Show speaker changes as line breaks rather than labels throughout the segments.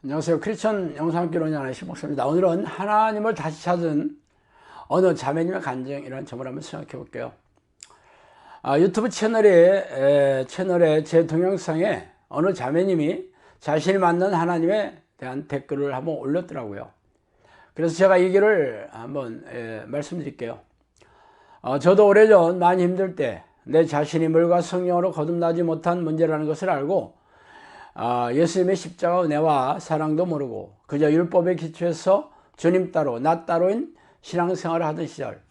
안녕하세요. 크리스천 영상기론의 하나의 목사입니다. 오늘은 하나님을 다시 찾은 어느 자매님의 간증이라는 점을 한번 생각해 볼게요. 유튜브 채널에 제 동영상에 어느 자매님이 자신이 만난 하나님에 대한 댓글을 한번 올렸더라고요. 그래서 제가 이 길을 한번 말씀드릴게요. 저도 오래전 많이 힘들 때 내 자신이 물과 성령으로 거듭나지 못한 문제라는 것을 알고 예수님의 십자가 은혜와 사랑도 모르고 그저 율법에 기초해서 주님 따로 나 따로인 신앙생활을 하던 시절,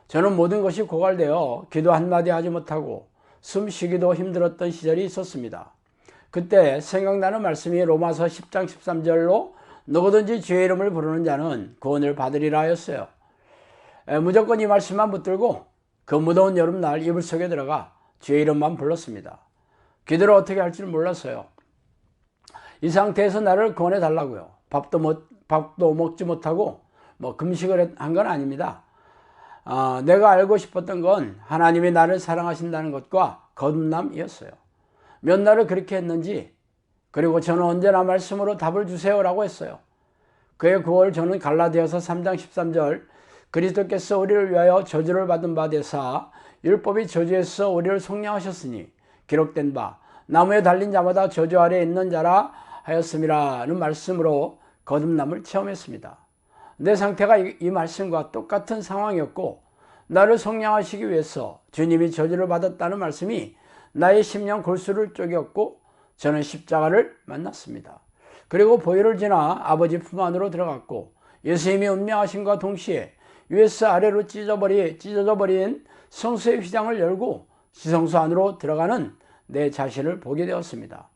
저는 모든 것이 고갈되어 기도 한마디 하지 못하고 숨 쉬기도 힘들었던 시절이 있었습니다. 그때 생각나는 말씀이 로마서 10장 13절로 누구든지 주의 이름을 부르는 자는 구원을 받으리라 하였어요. 무조건 이 말씀만 붙들고 그 무더운 여름날 이불 속에 들어가 주의 이름만 불렀습니다. 기도를 어떻게 할지를 몰랐어요. 이 상태에서 나를 구원해 달라고요. 밥도 먹지 못하고 금식을 한 건 아닙니다. 내가 알고 싶었던 건 하나님이 나를 사랑하신다는 것과 거듭남이었어요. 몇 날을 그렇게 했는지, 그리고 저는 언제나 말씀으로 답을 주세요라고 했어요. 그의 9월 저는 갈라디아서 3장 13절 그리스도께서 우리를 위하여 저주를 받은 바 되사 율법이 저주에서 우리를 속량하셨으니 기록된 바 나무에 달린 자마다 저주 아래에 있는 자라 하였음이라는 말씀으로 거듭남을 체험했습니다. 내 상태가 이 말씀과 똑같은 상황이었고, 나를 속량하시기 위해서 주님이 저주를 받았다는 말씀이 나의 심령 골수를 쪼개었고, 저는 십자가를 만났습니다. 그리고 보혈을 지나 아버지 품 안으로 들어갔고, 예수님이 운명하심과 동시에 위에서 아래로 찢어져 버린 성소의 휘장을 열고 지성소 안으로 들어가는 내 자신을 보게 되었습니다.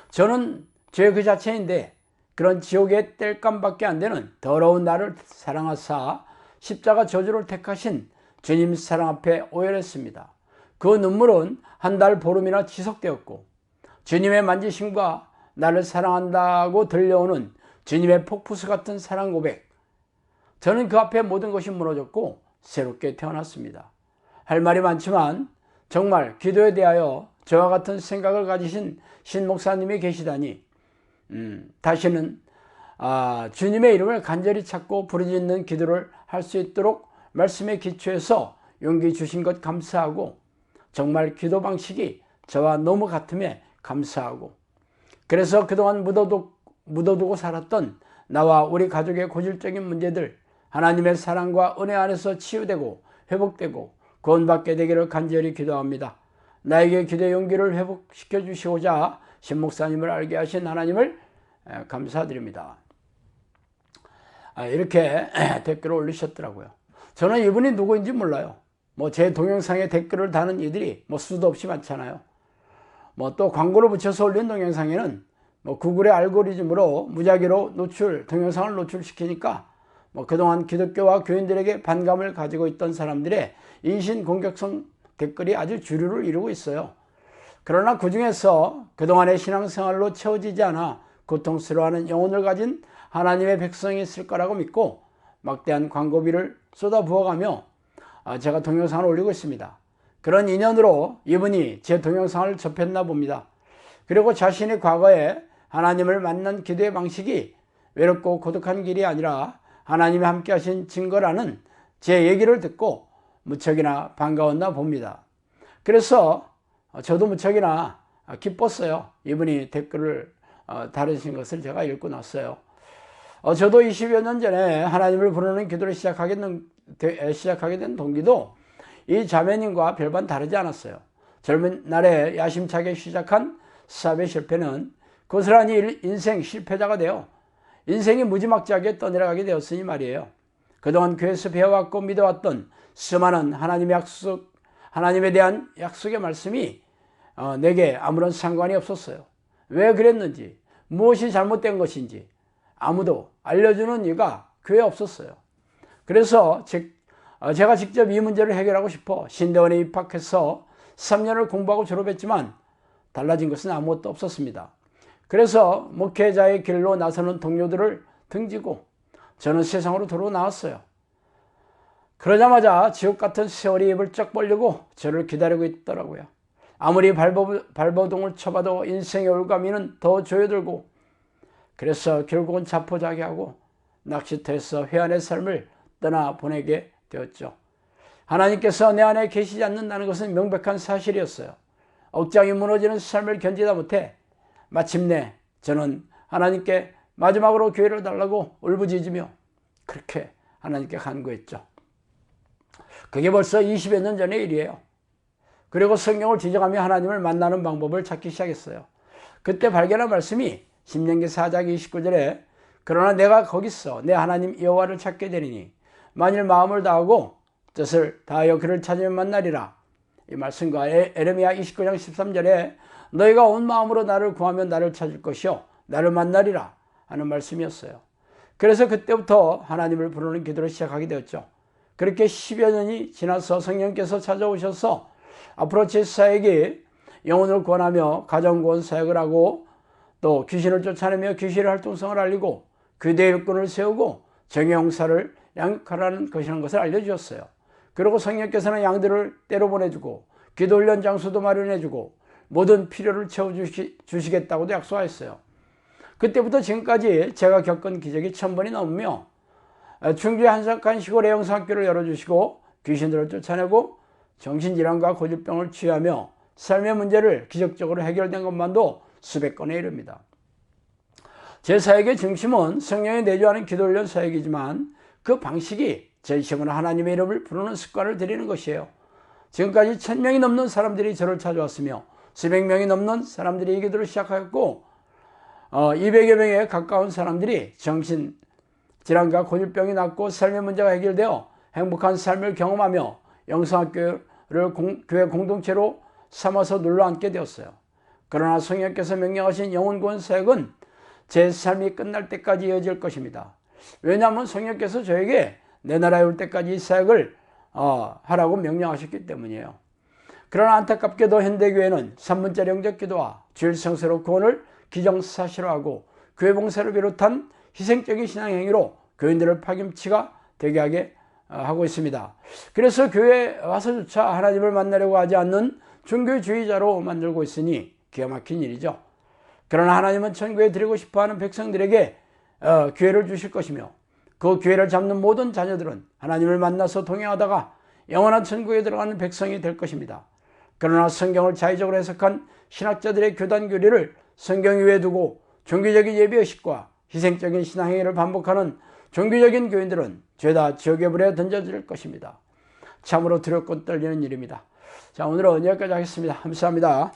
저는 죄 그 자체인데 그런 지옥의 땔감밖에 안 되는 더러운 나를 사랑하사 십자가 저주를 택하신 주님 사랑 앞에 오열했습니다. 그 눈물은 한 달 보름이나 지속되었고, 주님의 만지심과 나를 사랑한다고 들려오는 주님의 폭포수 같은 사랑 고백, 저는 그 앞에 모든 것이 무너졌고 새롭게 태어났습니다. 할 말이 많지만 정말 기도에 대하여 저와 같은 생각을 가지신 신 목사님이 계시다니, 다시는 주님의 이름을 간절히 찾고 부르짖는 기도를 할 수 있도록 말씀에 기초해서 용기 주신 것 감사하고, 정말 기도 방식이 저와 너무 같음에 감사하고, 그래서 그동안 묻어두고 살았던 나와 우리 가족의 고질적인 문제들, 하나님의 사랑과 은혜 안에서 치유되고 회복되고 구원받게 되기를 간절히 기도합니다. 나에게 기도의 용기를 회복시켜 주시고자 신 목사님을 알게 하신 하나님을 감사드립니다. 이렇게 댓글을 올리셨더라고요. 저는 이분이 누구인지 몰라요. 제 동영상에 댓글을 다는 이들이 수도 없이 많잖아요. 또 광고를 붙여서 올린 동영상에는 구글의 알고리즘으로 무작위로 동영상을 노출시키니까 그동안 기독교와 교인들에게 반감을 가지고 있던 사람들의 인신공격성 댓글이 아주 주류를 이루고 있어요. 그러나 그 중에서 그동안의 신앙생활로 채워지지 않아 고통스러워하는 영혼을 가진 하나님의 백성이 있을 거라고 믿고 막대한 광고비를 쏟아부어가며 제가 동영상을 올리고 있습니다. 그런 인연으로 이분이 제 동영상을 접했나 봅니다. 그리고 자신이 과거에 하나님을 만난 기도의 방식이 외롭고 고독한 길이 아니라 하나님이 함께 하신 증거라는 제 얘기를 듣고 무척이나 반가웠나 봅니다. 그래서 저도 무척이나 기뻤어요. 이분이 댓글을 다루신 것을 제가 읽고 났어요. 저도 20여 년 전에 하나님을 부르는 기도를 시작하게 된 동기도 이 자매님과 별반 다르지 않았어요. 젊은 날에 야심차게 시작한 사업의 실패는 고스란히 인생 실패자가 되어 인생이 무지막지하게 떠내려가게 되었으니 말이에요. 그동안 교회에서 배워왔고 믿어왔던 수많은 하나님에 대한 약속의 말씀이 내게 아무런 상관이 없었어요. 왜 그랬는지, 무엇이 잘못된 것인지 아무도 알려주는 이가 교회에 없었어요. 그래서 제가 직접 이 문제를 해결하고 싶어 신대원에 입학해서 3년을 공부하고 졸업했지만 달라진 것은 아무것도 없었습니다. 그래서 목회자의 길로 나서는 동료들을 등지고 저는 세상으로 도로 나왔어요. 그러자마자 지옥 같은 세월이 입을 쩍 벌리고 저를 기다리고 있더라고요. 아무리 발버둥을 쳐봐도 인생의 올가미는 더 조여들고 그래서 결국은 자포자기하고 낚시터에서 회한의 삶을 떠나보내게 되었죠. 하나님께서 내 안에 계시지 않는다는 것은 명백한 사실이었어요. 억장이 무너지는 삶을 견디다 못해 마침내 저는 하나님께 마지막으로 기회를 달라고 울부짖으며 그렇게 하나님께 간구했죠. 그게 벌써 20여 년 전의 일이에요. 그리고 성경을 뒤져가며 하나님을 만나는 방법을 찾기 시작했어요. 그때 발견한 말씀이 신명기 4장 29절에 그러나 내가 거기서 내 하나님 여호와를 찾게 되리니 만일 마음을 다하고 뜻을 다하여 그를 찾으면 만나리라. 이 말씀과 에레미야 29장 13절에 너희가 온 마음으로 나를 구하면 나를 찾을 것이요 나를 만나리라 하는 말씀이었어요. 그래서 그때부터 하나님을 부르는 기도를 시작하게 되었죠. 그렇게 10여 년이 지나서 성령께서 찾아오셔서 앞으로 제 사역이 영혼을 구원하며 가정구원 사역을 하고 또 귀신을 쫓아내며 귀신의 활동성을 알리고 교대 일꾼을 세우고 정예용사를 양육하라는 것이라는 것을 알려주셨어요. 그리고 성령께서는 양들을 때로 보내주고 기도훈련 장소도 마련해주고 모든 필요를 채워주시겠다고도 약속하였어요. 그때부터 지금까지 제가 겪은 기적이 1000번이 넘으며 충주의 한적한 시골의 영상학교를 열어주시고 귀신들을 쫓아내고 정신질환과 고질병을 치유하며 삶의 문제를 기적적으로 해결된 것만도 수백 건에 이릅니다. 제 사역의 중심은 성령이 내주하는 기도훈련 사역이지만 그 방식이 제 시험으로 하나님의 이름을 부르는 습관을 들이는 것이에요. 지금까지 1000명이 넘는 사람들이 저를 찾아왔으며 수백 명이 넘는 사람들이 이 기도를 시작하였고 200여 명에 가까운 사람들이 정신질환과 고질병이 낫고 삶의 문제가 해결되어 행복한 삶을 경험하며 영성학교를 교회 공동체로 삼아서 눌러앉게 되었어요. 그러나 성령께서 명령하신 영혼구원 사역은 제 삶이 끝날 때까지 이어질 것입니다. 왜냐하면 성령께서 저에게 내 나라에 올 때까지 이 사역을 하라고 명령하셨기 때문이에요. 그러나 안타깝게도 현대교회는 3분짜리 영접기도와 주일 성서로 구원을 기정사실화하고 교회 봉사를 비롯한 희생적인 신앙행위로 교인들을 파김치가 되게 하게 하고 있습니다. 그래서 교회에 와서조차 하나님을 만나려고 하지 않는 종교주의자로 만들고 있으니 기가 막힌 일이죠. 그러나 하나님은 천국에 드리고 싶어하는 백성들에게 기회를 주실 것이며 그 기회를 잡는 모든 자녀들은 하나님을 만나서 동행하다가 영원한 천국에 들어가는 백성이 될 것입니다. 그러나 성경을 자의적으로 해석한 신학자들의 교단 교리를 성경 위에 두고 종교적인 예배의식과 희생적인 신앙행위를 반복하는 종교적인 교인들은 죄다 지옥의 불에 던져질 것입니다. 참으로 두렵고 떨리는 일입니다. 자, 오늘은 여기까지 하겠습니다. 감사합니다.